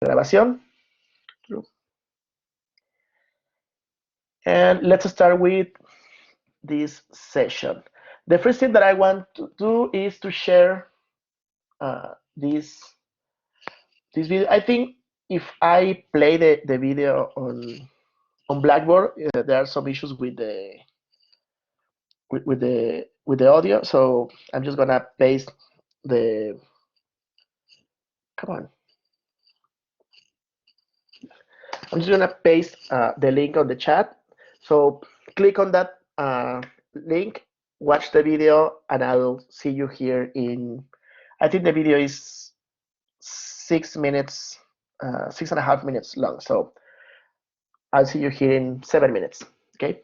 Grabación. And let's start with this session. The first thing that I want to do is to share this video. I think if I play the video on Blackboard, there are some issues with the audio. So I'm just gonna paste the come on. I'm just gonna paste the link on the chat. So click on that link, watch the video, and I'll see you here in. I think the video is 6 minutes, 6.5 minutes long. So I'll see you here in 7 minutes. Okay.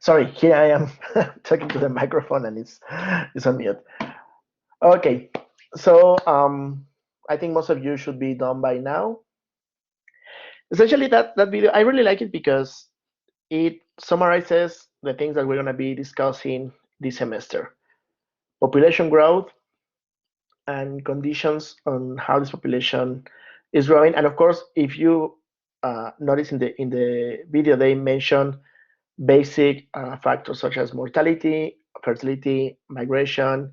Sorry, here I am talking to the microphone and it's on mute. Okay, so I think most of you should be done by now. Essentially, that video I really like it because it summarizes the things that we're going to be discussing this semester: population growth and conditions on how this population is growing. And of course, if you notice in the video, they mention basic factors such as mortality, fertility, migration,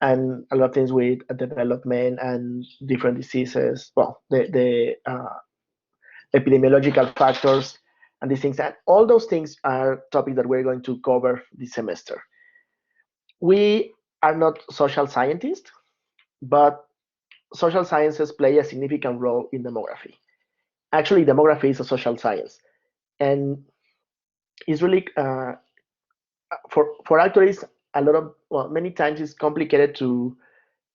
and a lot of things with development and different diseases. Well, the epidemiological factors and these things. And all those things are topics that we're going to cover this semester. We are not social scientists, but social sciences play a significant role in demography. Actually, demography is a social science, and it's really for actuaries a lot of well many times it's complicated to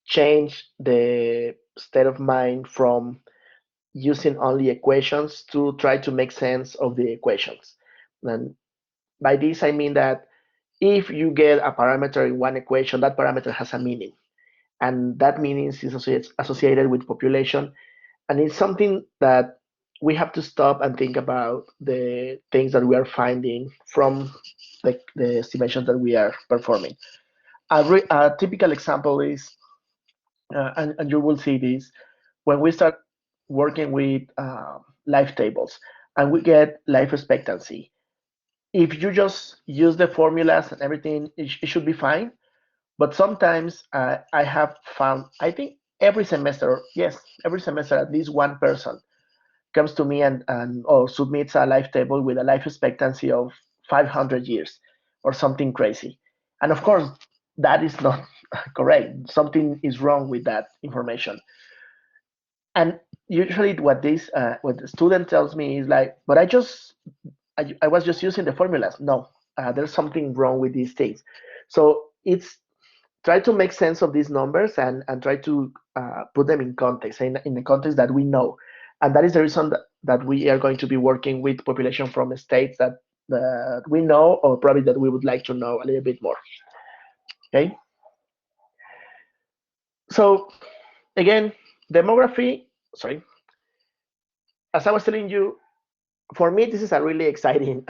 change the state of mind from using only equations to try to make sense of the equations. And by this I mean that if you get a parameter in one equation, that parameter has a meaning, and that meaning is associated with population, and it's something that we have to stop and think about the things that we are finding from the estimations that we are performing. A typical example is, and you will see this, when we start working with life tables and we get life expectancy. If you just use the formulas and everything, it should be fine. But sometimes I have found, I think every semester, yes, every semester at least one person comes to me and or submits a life table with a life expectancy of 500 years or something crazy. And of course, that is not correct. Something is wrong with that information. And usually, what the student tells me is like, but I was just using the formulas. No, there's something wrong with these things. So it's try to make sense of these numbers and try to put them in context, in the context that we know. And that is the reason that we are going to be working with population from states that we know, or probably that we would like to know a little bit more. Okay. So again, demography, sorry, as I was telling you, for me, this is a really exciting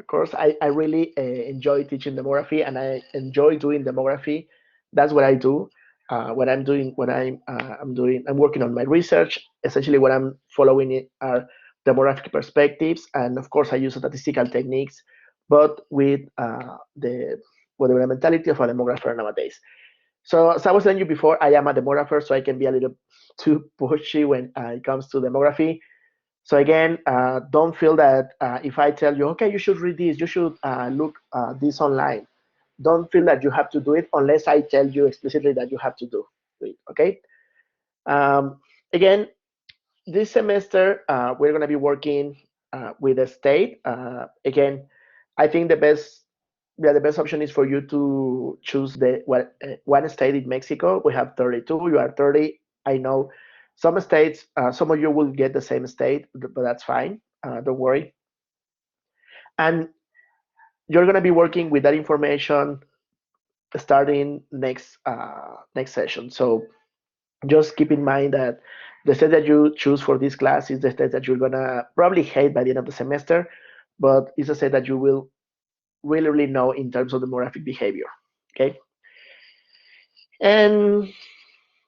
course. I really enjoy teaching demography, and I enjoy doing demography. That's what I do. What I'm doing, I'm working on my research. Essentially, what I'm following are demographic perspectives, and of course, I use statistical techniques, but with the mentality of a demographer nowadays. So, as I was telling you before, I am a demographer, so I can be a little too pushy when it comes to demography. So again, don't feel that if I tell you, okay, you should read this, you should look this online. Don't feel that you have to do it unless I tell you explicitly that you have to do it. Okay. Again, this semester we're going to be working with the state. Again, I think the best option is for you to choose one state in Mexico. We have 32. You are 30. I know some states. Some of you will get the same state, but that's fine. Don't worry. And you're going to be working with that information starting next session. So just keep in mind that the state that you choose for this class is the state that you're gonna probably hate by the end of the semester, but it's a state that you will really know in terms of demographic behavior. Okay, and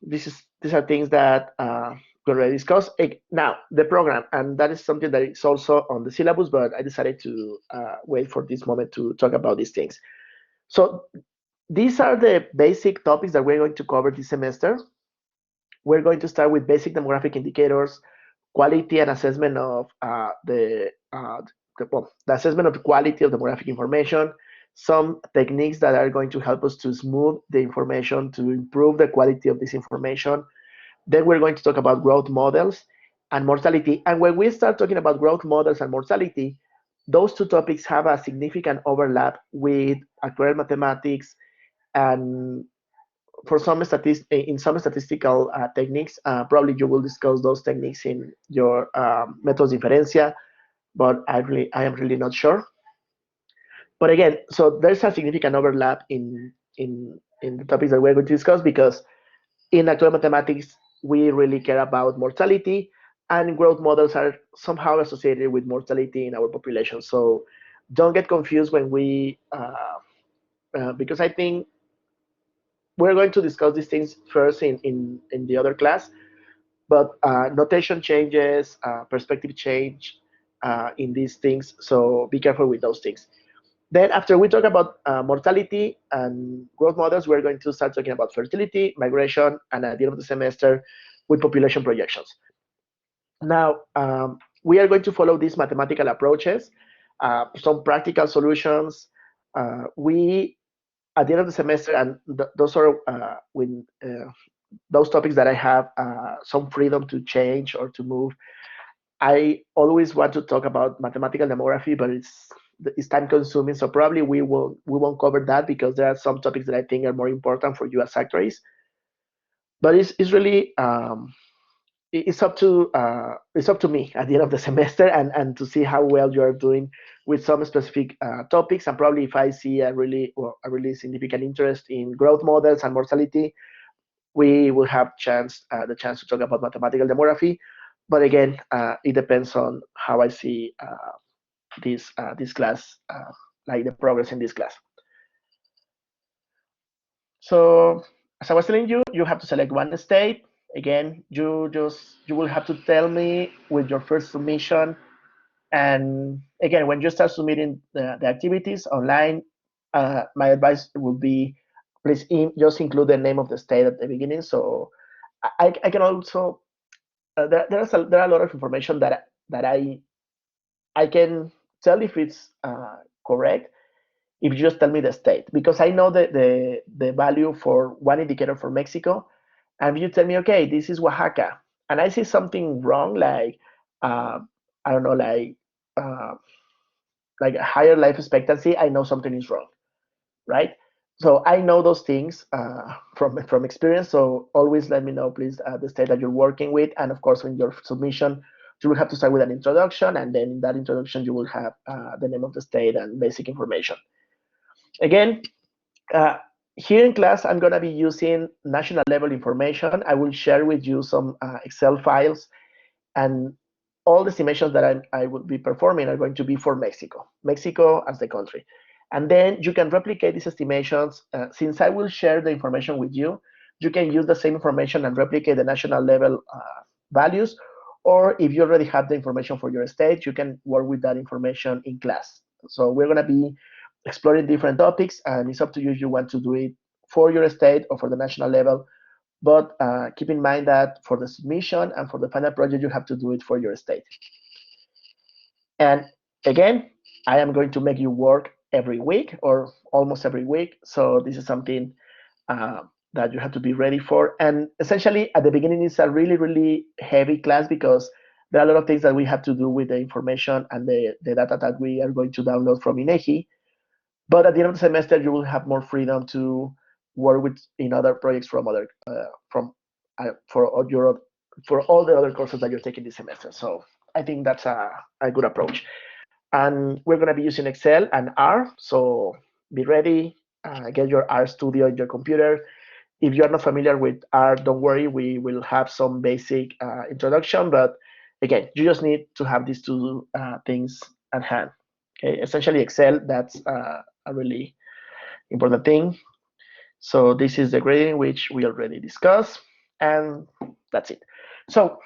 these are things that we already discussed. Now the program, and that is something that is also on the syllabus, but I decided to wait for this moment to talk about these things. So these are the basic topics that we're going to cover this semester. We're going to start with basic demographic indicators, quality and assessment of the assessment of the quality of demographic information, some techniques that are going to help us to smooth the information, to improve the quality of this information. Then we're going to talk about growth models and mortality. And when we start talking about growth models and mortality, those two topics have a significant overlap with actuarial mathematics, and for in some statistical techniques, probably you will discuss those techniques in your methods inferencia, but I am really not sure. But again, so there's a significant overlap in the topics that we're going to discuss because in actual mathematics, we really care about mortality, and growth models are somehow associated with mortality in our population. So don't get confused when because I think we're going to discuss these things first in the other class, but notation changes, perspective change in these things. So be careful with those things. Then after we talk about mortality and growth models, we're going to start talking about fertility, migration, and at the end of the semester with population projections. Now, we are going to follow these mathematical approaches, some practical solutions. We, at the end of the semester, and those are when those topics that I have some freedom to change or to move. I always want to talk about mathematical demography, but it's time consuming. So probably we won't cover that because there are some topics that I think are more important for you as actuaries. But it's really it's up to me at the end of the semester and to see how well you are doing with some specific topics. And probably if I see a really significant interest in growth models and mortality, we will have the chance to talk about mathematical demography. But again, it depends on how I see this class, like the progress in this class. So as I was telling you, you have to select one state. Again, you will have to tell me with your first submission. And again, when you start submitting the activities online, my advice would be please just include the name of the state at the beginning. So I can also there are a lot of information that I can tell if it's correct if you just tell me the state, because I know the value for one indicator for Mexico, and if you tell me, okay, this is Oaxaca, and I see something wrong, like uh, I don't know, uh, like a higher life expectancy, I know something is wrong, right? So I know those things from experience. So always let me know, please, the state that you're working with, and of course, in your submission, you will have to start with an introduction, and then in that introduction, you will have the name of the state and basic information. Again, uh, here in class, I'm going to be using national level information. I will share with you some Excel files, and all the estimations that I will be performing are going to be for Mexico as the country. And then you can replicate these estimations. Since I will share the information with you, you can use the same information and replicate the national level values. Or if you already have the information for your state, you can work with that information in class. So we're going to be exploring different topics, and it's up to you if you want to do it for your state or for the national level. But keep in mind that for the submission and for the final project, you have to do it for your state. And again, I am going to make you work every week or almost every week. So this is something that you have to be ready for. And essentially, at the beginning, it's a really, really heavy class because there are a lot of things that we have to do with the information and the data that we are going to download from INEGI. But at the end of the semester, you will have more freedom to work with in other projects from other from for all the other courses that you're taking this semester. So I think that's a good approach. And we're going to be using Excel and R. So be ready. Get your R Studio in your computer. If you're not familiar with R, don't worry. We will have some basic introduction. But again, you just need to have these two things at hand. Okay, essentially Excel. That's a really important thing. So this is the grading which we already discussed, and that's it. So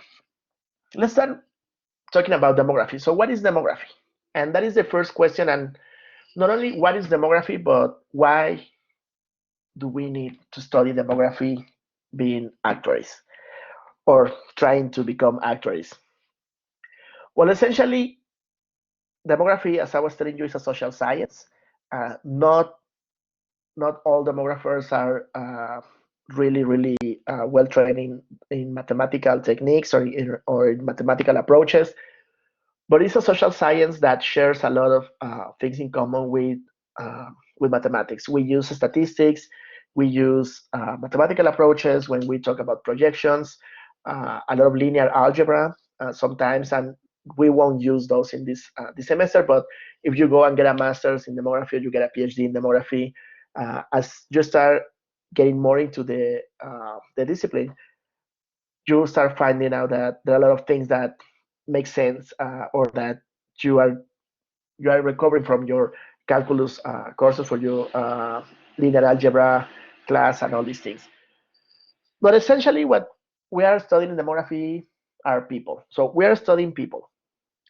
let's start talking about demography. So what is demography? And that is the first question. And not only what is demography, but why do we need to study demography being actuaries or trying to become actuaries? Well, essentially, demography, as I was telling you, is a social science. Not all demographers are really, really well trained in mathematical techniques or in mathematical approaches, but it's a social science that shares a lot of things in common with mathematics. We use statistics, we use mathematical approaches when we talk about projections, a lot of linear algebra sometimes, and we won't use those in this semester. But if you go and get a master's in demography, or you get a PhD in demography, as you start getting more into the discipline, you start finding out that there are a lot of things that make sense, or that you are you are recovering from your calculus courses, for your linear algebra class, and all these things. But essentially, what we are studying in demography are people. So we are studying people.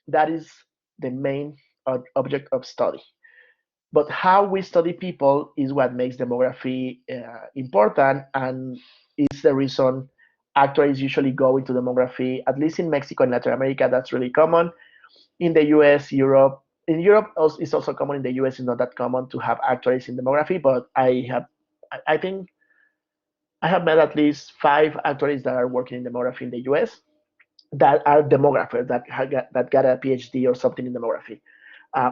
That is the main object of study. But how we study people is what makes demography important, and is the reason actuaries usually go into demography. At least in Mexico and Latin America, that's really common. In the US, Europe, in Europe it's also common. In the US, it's not that common to have actuaries in demography. But I think I have met at least 5 actuaries that are working in demography in the US, that are demographers, that got a PhD or something in demography.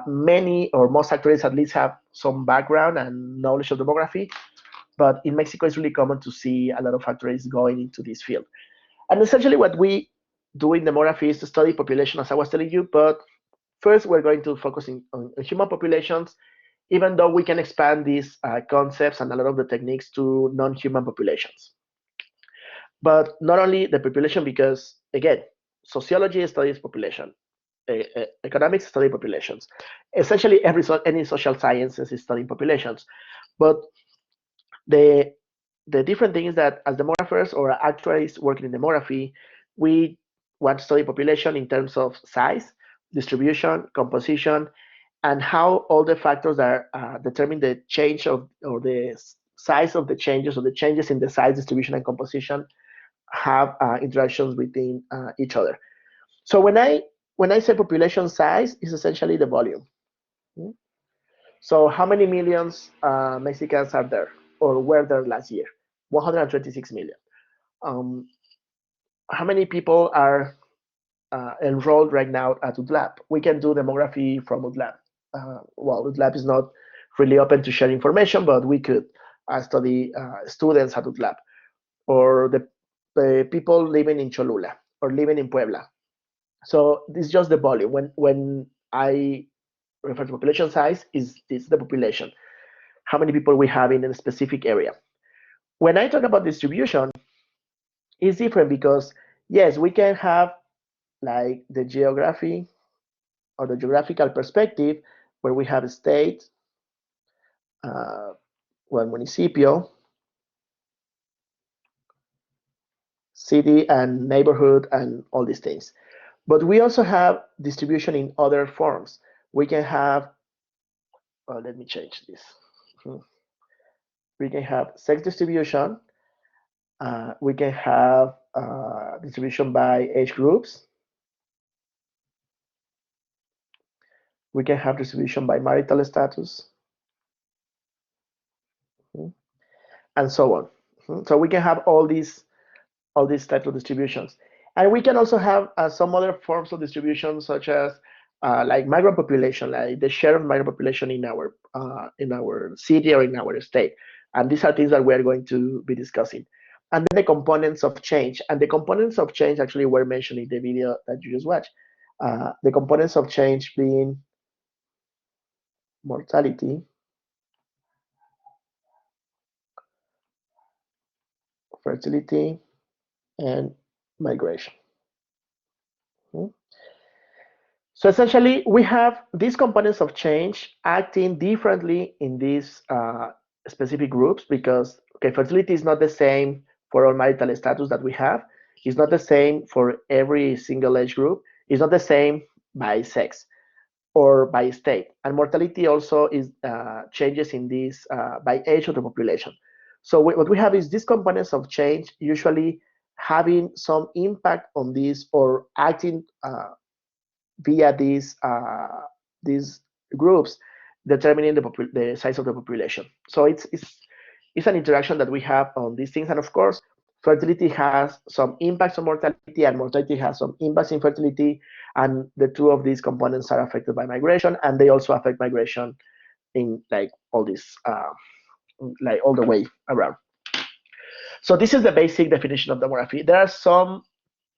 Many or most actuaries at least have some background and knowledge of demography, but in Mexico it's really common to see a lot of actuaries going into this field. And essentially what we do in demography is to study population, as I was telling you. But first we're going to focus on human populations, even though we can expand these concepts and a lot of the techniques to non-human populations. But not only the population, because again, sociology studies population, economics study populations. Essentially, any social sciences is studying populations. But the the different thing is that as demographers or actuaries working in demography, we want to study population in terms of size, distribution, composition, and how all the factors that determine the change of, or the size of the changes, or the changes in the size, distribution, and composition, have interactions between each other. So when I say population size, is essentially the volume. Mm. So how many millions Mexicans are there, or were there last year? 126 million. Um, how many people are enrolled right now at UDLAP? We can do demography from UDLAP. Well, UDLAP is not really open to share information, but we could study students at UDLAP, or the people living in Cholula or living in Puebla. So this is just the volume. When I refer to population size, is this the population? How many people we have in a specific area? When I talk about distribution, it's different, because yes, we can have like the geography, or the geographical perspective, where we have a state, uh, one municipio, city and neighborhood, and all these things. But we also have distribution in other forms. We can have, let me change this. Hmm. We can have sex distribution. We can have distribution by age groups. We can have distribution by marital status, and so on. So we can have all these types of distributions, and we can also have some other forms of distribution, such as like migrant population, like the share of migrant population in our city or in our state. And these are things that we are going to be discussing. And then the components of change. And the components of change actually were mentioned in the video that you just watched. The components of change being mortality, fertility, and migration. Hmm. So essentially, we have these components of change acting differently in these specific groups, because okay, fertility is not the same for all marital status that we have. It's not the same for every single age group. It's not the same by sex or by state. And mortality also is changes in this by age of the population. So what we have is these components of change usually having some impact on this, or acting via these groups, determining the size of the population. So it's an interaction that we have on these things. And of course, fertility has some impacts on mortality, and mortality has some impacts in fertility. And the two of these components are affected by migration, and they also affect migration in like all this, like all the way around. So this is the basic definition of demography. There are some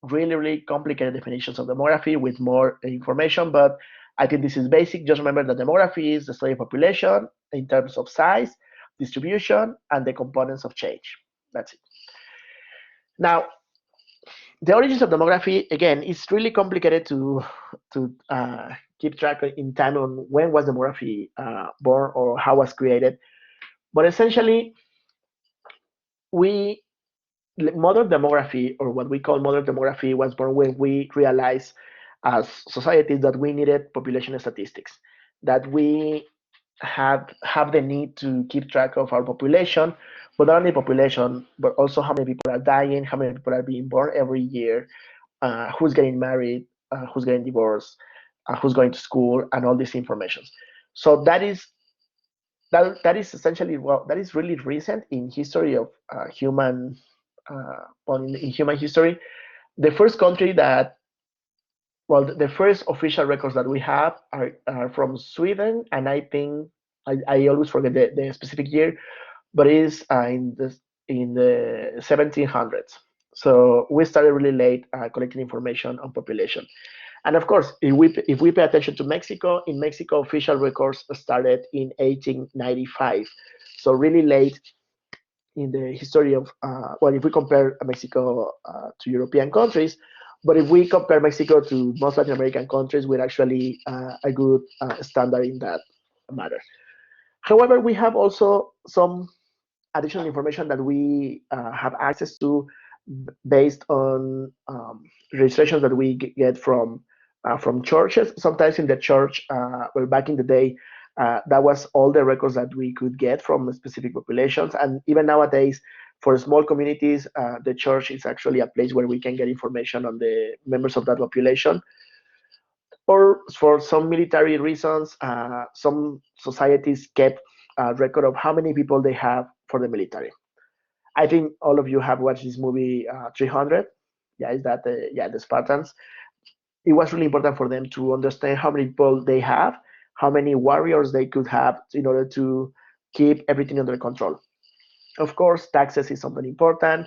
really, really complicated definitions of demography with more information, but I think this is basic. Just remember that demography is the study of population in terms of size, distribution, and the components of change. That's it. Now, the origins of demography, again, is really complicated to keep track in time on when was demography born or how was created. But essentially, we modern demography, or what we call modern demography, was born when we realized as societies that we needed population statistics, that we have the need to keep track of our population, but not only population, but also how many people are dying, how many people are being born every year, who's getting married, who's getting divorced, who's going to school, and all these informations. So that is essentially, well, that is really recent in history of in human history. The first country that, well, the first official records that we have are from Sweden, and I think I always forget the specific year, but it is in the 1700s. So we started really late collecting information on population. And of course, if we pay attention to Mexico, in Mexico, official records started in 1895. So really late in the history of, well, if we compare Mexico to European countries, but if we compare Mexico to most Latin American countries, we're actually a good standard in that matter. However, we have also some additional information that we have access to based on registrations that we get from churches. Sometimes in the church, well, back in the day, that was all the records that we could get from specific populations. And even nowadays, for small communities, the church is actually a place where we can get information on the members of that population. Or for some military reasons, some societies kept a record of how many people they have for the military. I think all of you have watched this movie 300. Yeah, is that the Spartans? It was really important for them to understand how many people they have, how many warriors they could have in order to keep everything under control. Of course, taxes is something important.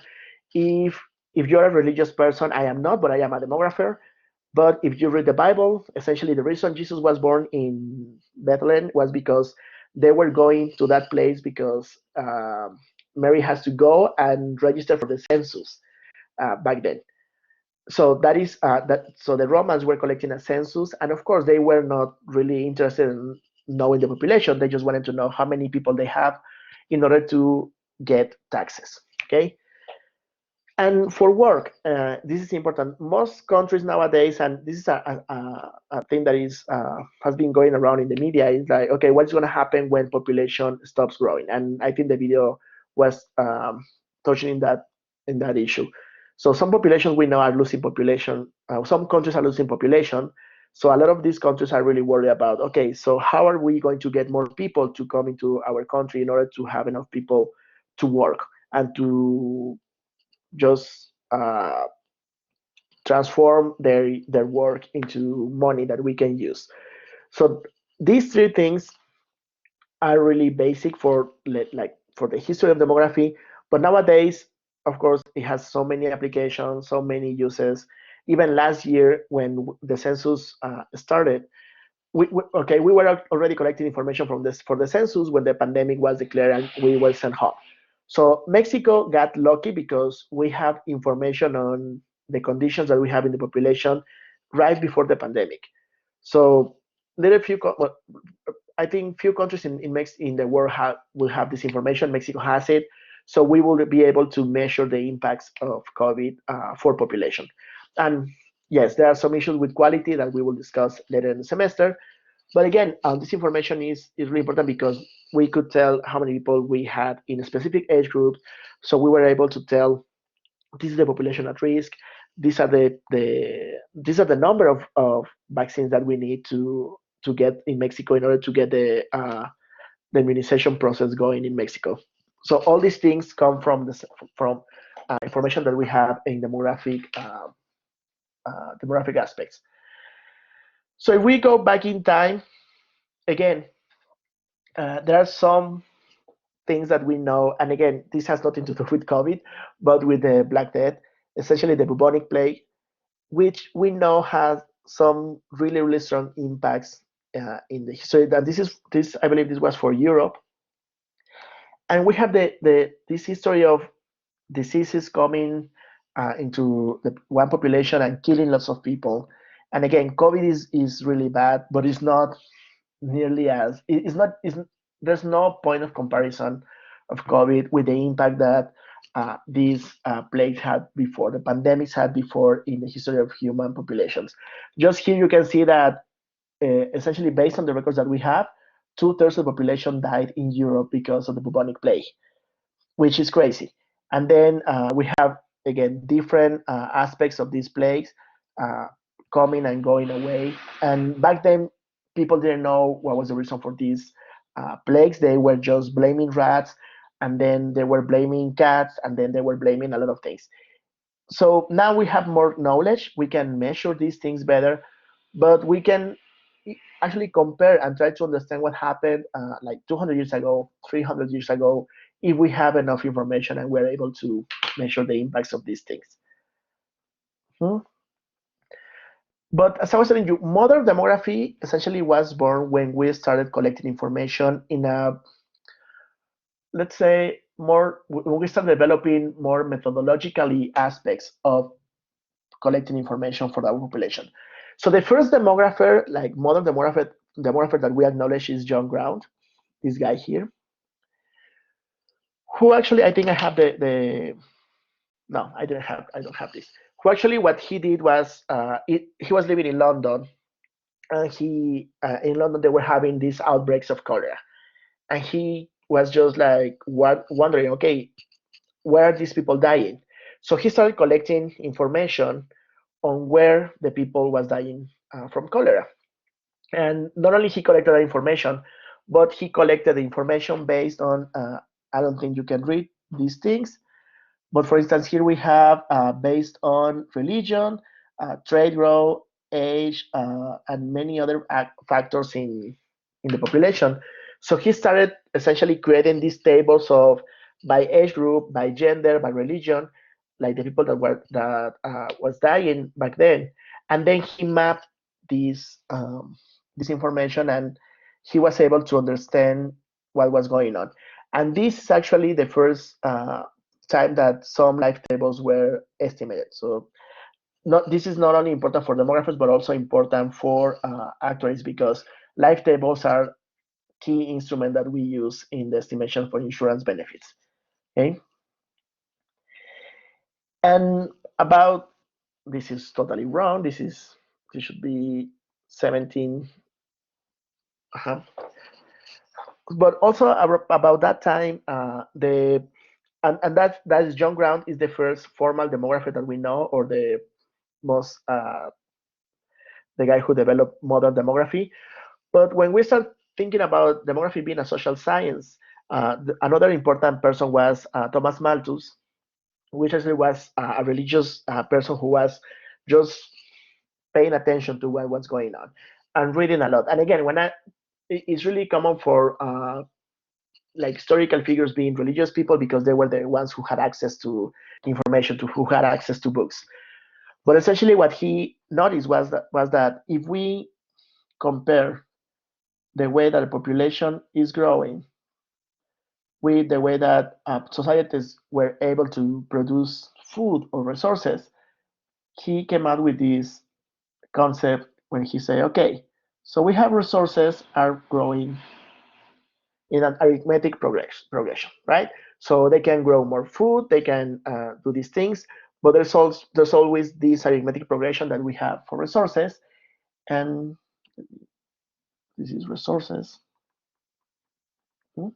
If if you're a religious person, I am not, but I am a demographer. But if you read the Bible, essentially the reason Jesus was born in Bethlehem was because they were going to that place because Mary has to go and register for the census back then. So that is that. So the Romans were collecting a census, and of course they were not really interested in knowing the population. They just wanted to know how many people they have in order to get taxes. Okay. And for work, this is important. Most countries nowadays, and this is a thing that is has been going around in the media, is like, okay, what's going to happen when population stops growing? And I think the video was touching in that issue. So some populations we know are losing population. Some countries are losing population. So a lot of these countries are really worried about, okay, so how are we going to get more people to come into our country in order to have enough people to work and to just transform their work into money that we can use. So these three things are really basic for like for the history of demography. But nowadays, of course, it has so many applications, so many uses. Even last year, when the census started, we were already collecting information from this for the census when the pandemic was declared and we were sent home. So Mexico got lucky because we have information on the conditions that we have in the population right before the pandemic. So little few, well, I think few countries in the world will have this information. Mexico has it, so we will be able to measure the impacts of COVID for population. And yes, there are some issues with quality that we will discuss later in the semester. But again, this information is really important because we could tell how many people we had in a specific age group. So we were able to tell this is the population at risk. These are the number of vaccines that we need to get in Mexico in order to get the immunization process going in Mexico. So all these things come from information that we have in demographic aspects. So if we go back in time, again, there are some things that we know, and again, this has nothing to do with COVID, but with the Black Death, essentially the bubonic plague. which we know has some really really strong impacts in the history. And this I believe this was for Europe, and we have the this history of diseases coming into the one population and killing lots of people. And again, COVID is really bad, but it's not nearly as it's not it's, there's no point of comparison of COVID with the impact that these plagues had before, the pandemics had before in the history of human populations. Just here you can see that essentially based on the records that we have, two-thirds of the population died in Europe because of the bubonic plague, which is crazy. And then we have again different aspects of these plagues uh, coming and going away. And back then, people didn't know what was the reason for these plagues. They were just blaming rats, and then they were blaming cats, and then they were blaming a lot of things. So now we have more knowledge. We can measure these things better, but we can actually compare and try to understand what happened like 200 years ago, 300 years ago, if we have enough information and we're able to measure the impacts of these things. Hmm? But as I was telling you, modern demography essentially was born when we started collecting information in a, let's say, more, when we started developing more methodologically aspects of collecting information for our population. So the first demographer, like modern demographer that we acknowledge is John Ground, this guy here, who actually I think I have the no, I don't have this. Who actually what he did was he was living in London, and he in London they were having these outbreaks of cholera, and he was just like wondering, okay, where are these people dying? So he started collecting information on where the people was dying from cholera. And not only he collected that information, but he collected the information based on I don't think you can read these things, but for instance, here we have based on religion, trade growth, age, and many other factors in the population. So he started essentially creating these tables of by age group, by gender, by religion, like the people that was dying back then, and then he mapped these this information, and he was able to understand what was going on. And this is actually the first time that some life tables were estimated. So this is not only important for demographers, but also important for actuaries, because life tables are key instrument that we use in the estimation for insurance benefits. Okay, and about this is totally wrong. This should be 17. Uh-huh. But also about that time, the and that is John Ground is the first formal demographer that we know, or the most the guy who developed modern demography. But when we start thinking about demography being a social science, another important person was Thomas Malthus, which actually was a religious person who was just paying attention to what was going on and reading a lot. And again, it's really common for like historical figures being religious people, because they were the ones who had access to information, to who had access to books. But essentially, what he noticed was that if we compare the way that the population is growing with the way that societies were able to produce food or resources, he came out with this concept when he said, okay, so we have resources are growing in an arithmetic progression, right? So they can grow more food, they can do these things, but there's always this arithmetic progression that we have for resources, and this is resources. Hmm?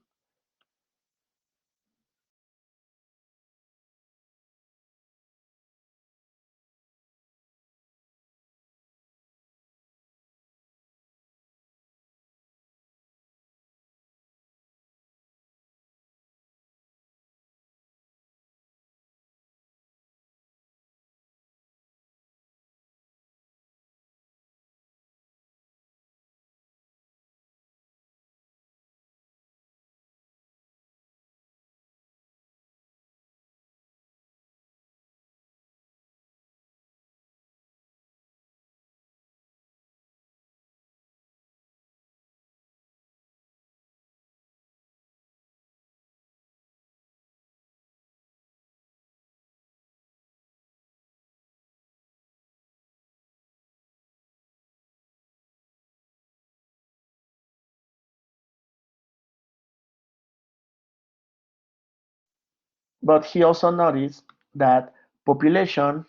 But he also noticed that population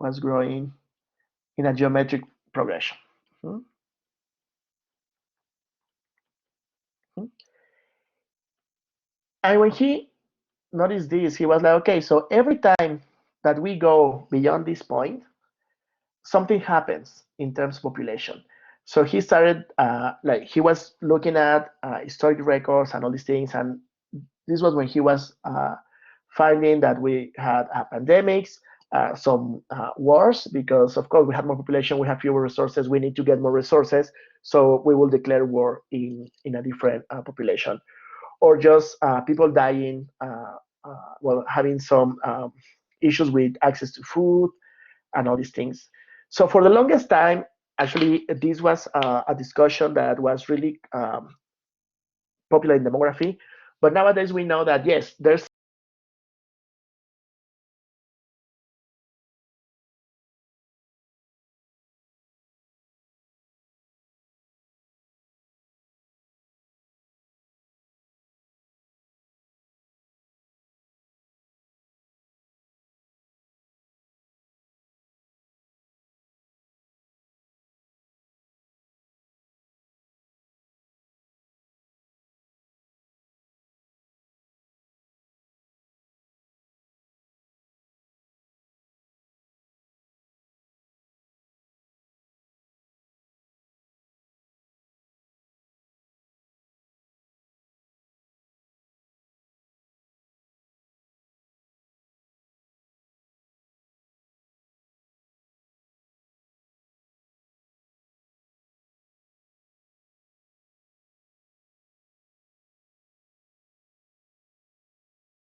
was growing in a geometric progression. Mhm. And when he noticed this, he was like, okay, so every time that we go beyond this point, something happens in terms of population. So he started, like, he was looking at historic records and all these things. And this was when he was finding that we had pandemics, some wars, because of course we had more population, we have fewer resources, we need to get more resources. So we will declare war in a different population, or just people dying, well, having some issues with access to food and all these things. So for the longest time, actually, this was a discussion that was really popular in demography. But nowadays we know that yes, there's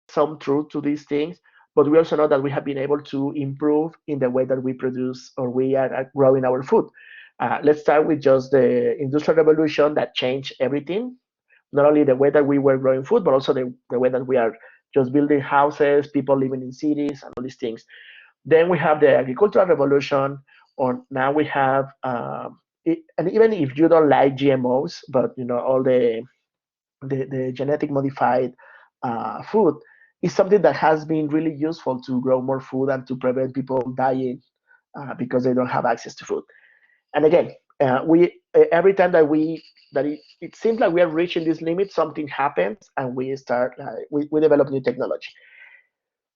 some truth to these things, but we also know that we have been able to improve in the way that we produce or we are growing our food. Let's start with just the industrial revolution that changed everything, not only the way that we were growing food, but also the way that we are just building houses, people living in cities, and all these things. Then we have the agricultural revolution, or now we have, and even if you don't like GMOs, but you know all the genetic modified food is something that has been really useful to grow more food and to prevent people dying because they don't have access to food. And again, we every time that it seems like we are reaching this limit, something happens and we start we develop new technology.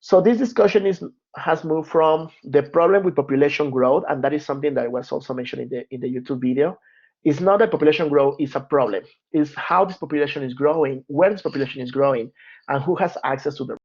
So this discussion has moved from the problem with population growth, and that is something that was also mentioned in the YouTube video. It's not that population growth is a problem; it's how this population is growing, where this population is growing, and who has access to the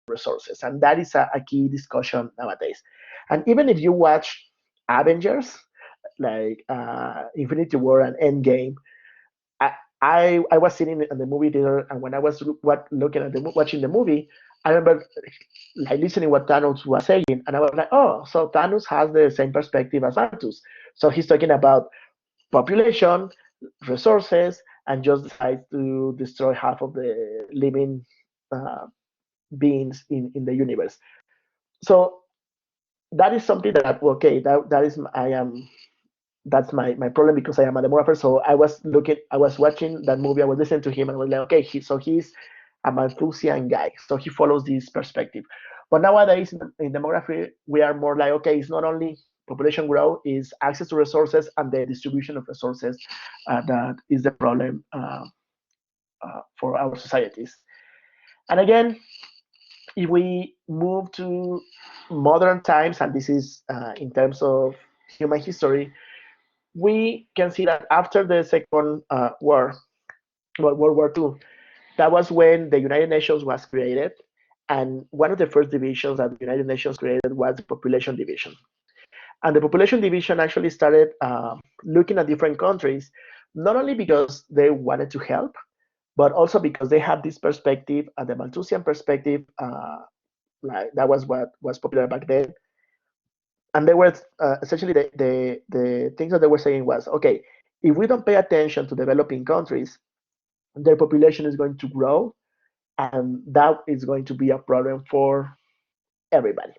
resources, and that is a key discussion nowadays. And even if you watch Avengers, like Infinity War and Endgame, I, I was sitting in the movie theater, and when I was looking at watching the movie, I remember like listening what Thanos was saying, and I was like, oh, so Thanos has the same perspective as Malthus. So he's talking about population, resources, and just decides to destroy half of the living uh, beings in the universe. So that is something that okay, that is I am that's my problem because I am a demographer. So I was watching that movie, I was listening to him, and I was like, okay, he's a Malthusian guy, so he follows this perspective. But nowadays in demography, we are more like, okay, it's not only population growth, is access to resources and the distribution of resources that is the problem for our societies. And again, if we move to modern times, and this is in terms of human history, we can see that after the Second War, World War II, that was when the United Nations was created. And one of the first divisions that the United Nations created was the population division. And the population division actually started looking at different countries, not only because they wanted to help, but also because they had this perspective, the Malthusian perspective, like that was what was popular back then. And they were essentially the things that they were saying was, okay, if we don't pay attention to developing countries, their population is going to grow, and that is going to be a problem for everybody.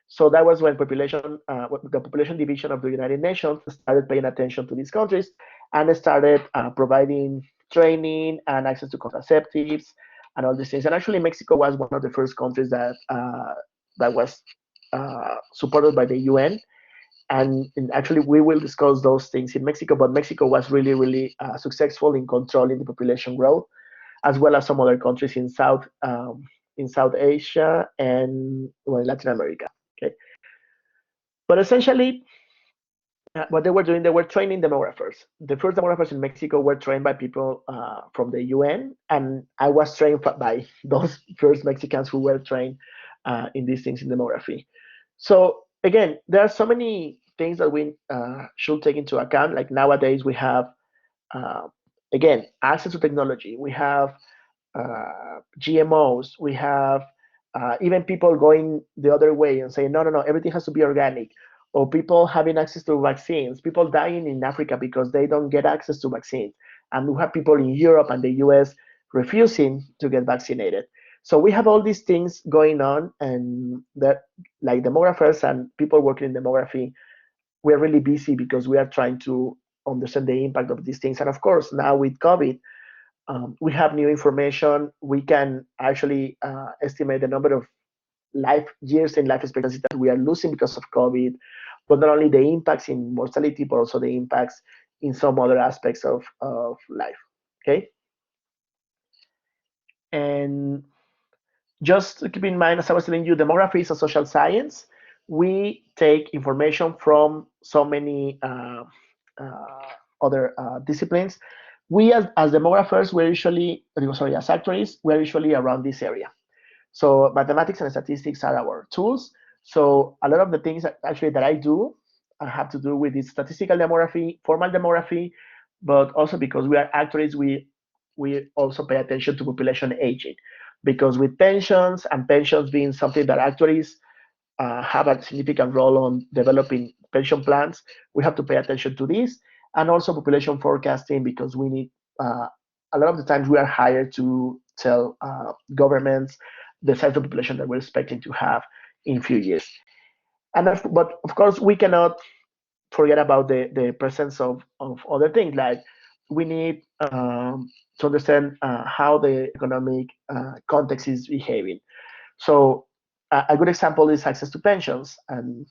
So that was when the population division of the United Nations started paying attention to these countries and started providing training and access to contraceptives and all these things. And actually, Mexico was one of the first countries that was supported by the UN. And actually, we will discuss those things in Mexico. But Mexico was really, really successful in controlling the population growth, as well as some other countries in South Asia and well, Latin America. Okay, but essentially, what they were doing, they were training demographers. The first demographers in Mexico were trained by people from the UN, and I was trained by those first Mexicans who were trained in these things in demography. So again, there are so many things that we should take into account. Like nowadays, we have uh, again access to technology. We have GMOs. We have even people going the other way and saying, no, no, no, everything has to be organic. Or people having access to vaccines, people dying in Africa because they don't get access to vaccines. And we have people in Europe and the US refusing to get vaccinated. So we have all these things going on, and that, like demographers and people working in demography, we're really busy because we are trying to understand the impact of these things. And of course, now with COVID, we have new information. We can actually estimate the number of life years in life expectancy that we are losing because of COVID, but not only the impacts in mortality, but also the impacts in some other aspects of life. Okay. And just to keep in mind, as I was telling you, demography is a social science. We take information from so many uh, other disciplines. We, as demographers, we're usually, sorry, as actuaries, we're usually around this area. So mathematics and statistics are our tools. So a lot of the things that actually that I do have to do with this statistical demography, formal demography, but also because we are actuaries, we also pay attention to population aging, because with pensions and pensions being something that actuaries have a significant role on developing pension plans, we have to pay attention to this, and also population forecasting, because we need a lot of the times we are hired to tell governments the size of population that we're expecting to have in a few years. But of course, we cannot forget about the presence of other things. Like we need to understand how the economic context is behaving. So a good example is access to pensions, and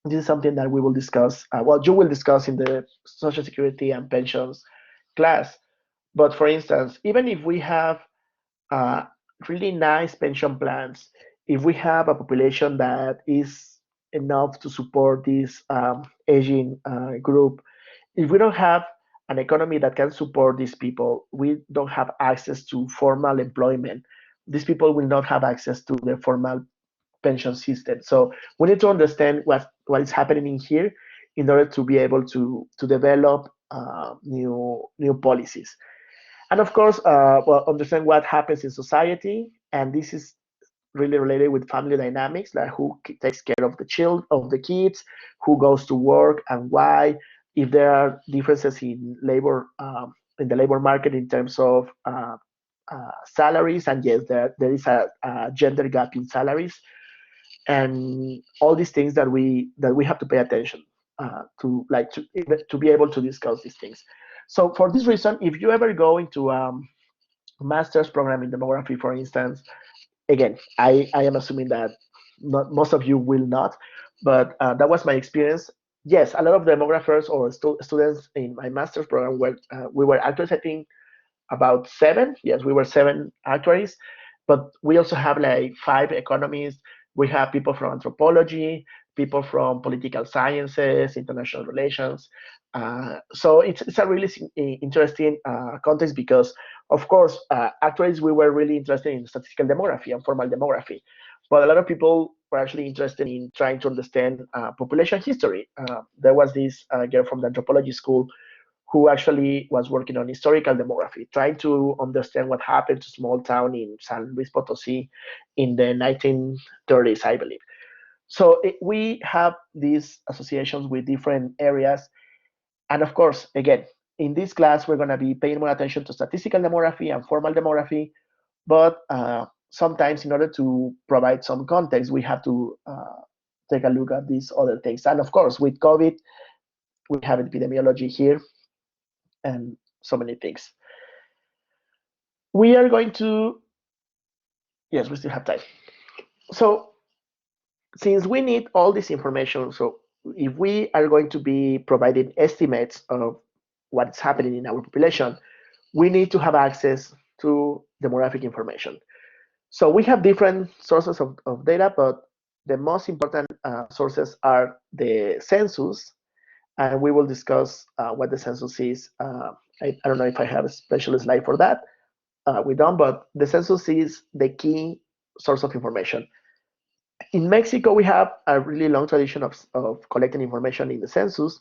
this is something that we will discuss. Well, you will discuss in the Social Security and pensions class. But for instance, even if we have uh, really nice pension plans, if we have a population that is enough to support this aging group, if we don't have an economy that can support these people, we don't have access to formal employment. These people will not have access to the formal pension system. So we need to understand what is happening in here in order to be able to develop new policies. And of course, well, understand what happens in society, and this is really related with family dynamics, like who takes care of the kids, who goes to work, and why. If there are differences in the labor market in terms of salaries, and yes, there is a gender gap in salaries, and all these things that we have to pay attention to be able to discuss these things. So for this reason, if you ever go into master's program in demography, for instance, again, I am assuming that not, most of you will not, but that was my experience. Yes, a lot of demographers or students in my master's program we were actuaries. I think about seven. Yes, we were seven actuaries, but we also have like 5 economists. We have people from anthropology, people from political sciences, international relations. So it's a really interesting context because, of course, actually we were really interested in statistical demography and formal demography, but a lot of people were actually interested in trying to understand population history. There was this girl from the anthropology school who actually was working on historical demography, trying to understand what happened to small town in San Luis Potosi in the 1930s, I believe. So we have these associations with different areas. And of course, again, in this class, we're going to be paying more attention to statistical demography and formal demography. But sometimes, in order to provide some context, we have to take a look at these other things. And of course, with COVID, we have epidemiology here and so many things. We are going to, yes, we still have time. So since we need all this information, so if we are going to be providing estimates of what's happening in our population, we need to have access to demographic information. So we have different sources of data, but the most important sources are the census, and we will discuss what the census is. I don't know if I have a special slide for that. We don't, but the census is the key source of information. In Mexico, we have a really long tradition of collecting information in the census,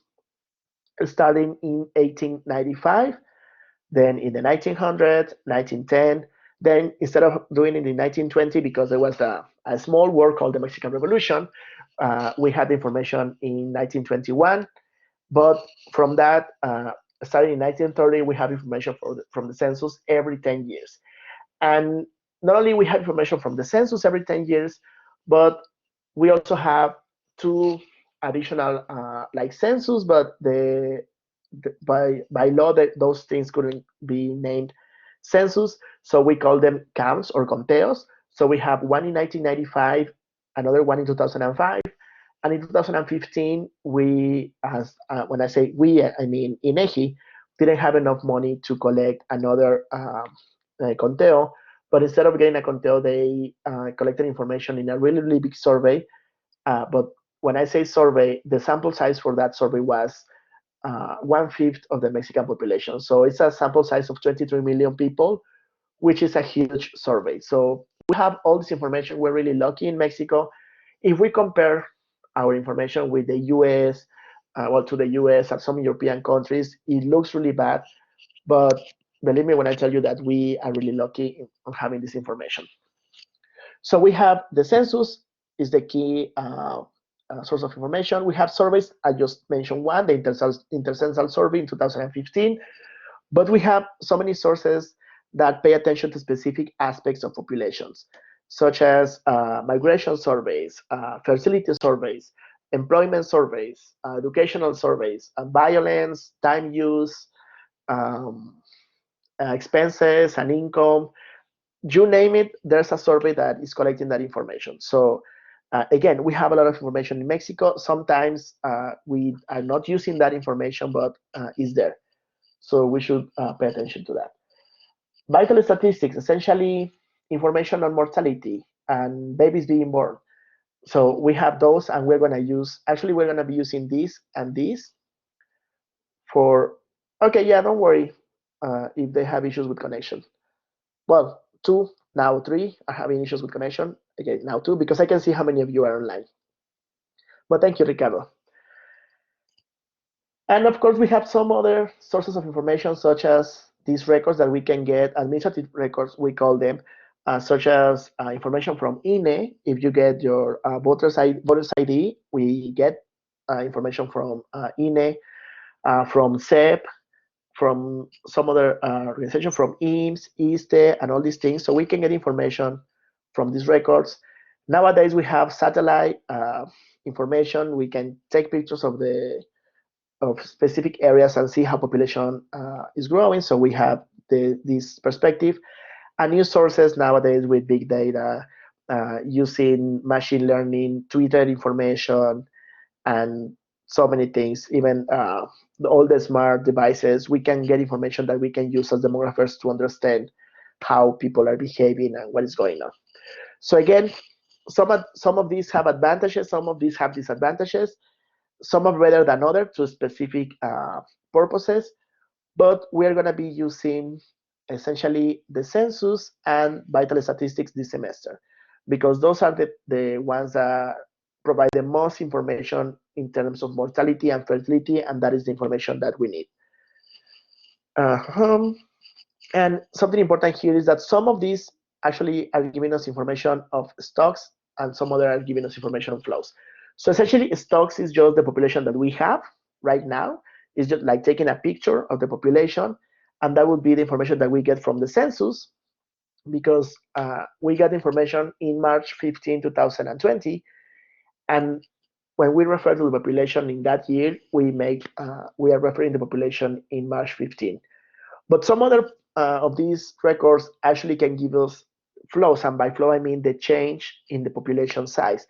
starting in 1895, then in the 1900s, 1910. Then instead of doing it in 1920, because there was a small war called the Mexican Revolution, we had the information in 1921. But from that, starting in 1930, we have information from the census every 10 years. And not only we have information from the census every 10 years, but we also have 2 additional like census, but by law that those things couldn't be named census, so we call them counts or conteos. So we have one in 1995, another one in 2005, and in 2015 we, as when I say we, I mean INEGI, didn't have enough money to collect another conteo, but instead of getting a conteo, they collected information in a really, really big survey. But when I say survey, the sample size for that survey was 1/5 of the Mexican population. So it's a sample size of 23 million people, which is a huge survey. So we have all this information. We're really lucky in Mexico. If we compare our information with the US, well, to the US and some European countries, it looks really bad. But believe me when I tell you that we are really lucky on having this information. So we have the census is the key source of information. We have surveys. I just mentioned one, the intercensus survey in 2015. But we have so many sources that pay attention to specific aspects of populations, such as migration surveys, fertility surveys, employment surveys, educational surveys, violence, time use, um, expenses, and income. You name it, there's a survey that is collecting that information. So again, we have a lot of information in Mexico. Sometimes we are not using that information, but it's there. So we should pay attention to that. Vital statistics, essentially information on mortality and babies being born. So we have those, and we're going to use, actually, we're going to be using this and this for, okay, yeah, don't worry if they have issues with connection. Well, 2, now 3 are having issues with connection. Okay, now 2, because I can see how many of you are online. But thank you, Ricardo. And of course, we have some other sources of information, such as these records that we can get, administrative records, we call them, such as information from INE. If you get your voter's ID, we get information from INE, from CEP, from some other organization, from IMSS, ISTE, and all these things. So we can get information from these records. Nowadays, we have satellite information. We can take pictures of specific areas and see how population is growing. So we have this perspective. And new sources nowadays with big data, using machine learning, Twitter information, and so many things. Even all the smart devices, we can get information that we can use as demographers to understand how people are behaving and what is going on. So again, some of these have advantages, some of these have disadvantages. Some are better than others to specific purposes, but we are going to be using essentially the census and vital statistics this semester because those are the ones that provide the most information in terms of mortality and fertility, and that is the information that we need. Uh, and something important here is that some of these actually are giving us information of stocks and some other are giving us information on flows. So essentially stocks is just the population that we have right now. It's just like taking a picture of the population, and that would be the information that we get from the census because we got information in March 15, 2020, and when we refer to the population in that year, we are referring to the population in March 15. But some other of these records actually can give us flows, and by flow I mean the change in the population size.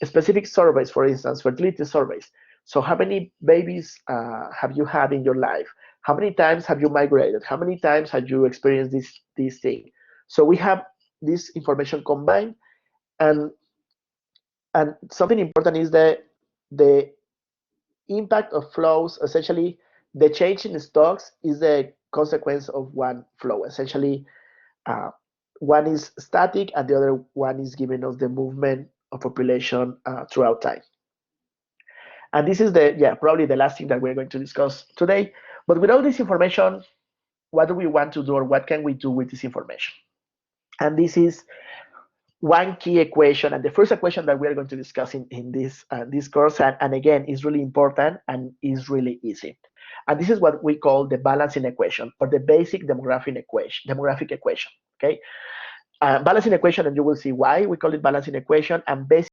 Specific surveys, for instance, fertility surveys. So how many babies have you had in your life? How many times have you migrated? How many times have you experienced this thing? So we have this information combined, and something important is the impact of flows. Essentially, the change in stocks is the consequence of one flow. Essentially, uh, one is static and the other one is giving us the movement of population throughout time. And this is probably the last thing that we're going to discuss today. But with all this information, what do we want to do or what can we do with this information? And this is one key equation, and the first equation that we are going to discuss in this course, and again, is really important and is really easy. And this is what we call the balancing equation or the basic demographic equation. Okay, balancing equation, and you will see why we call it balancing equation. And basically,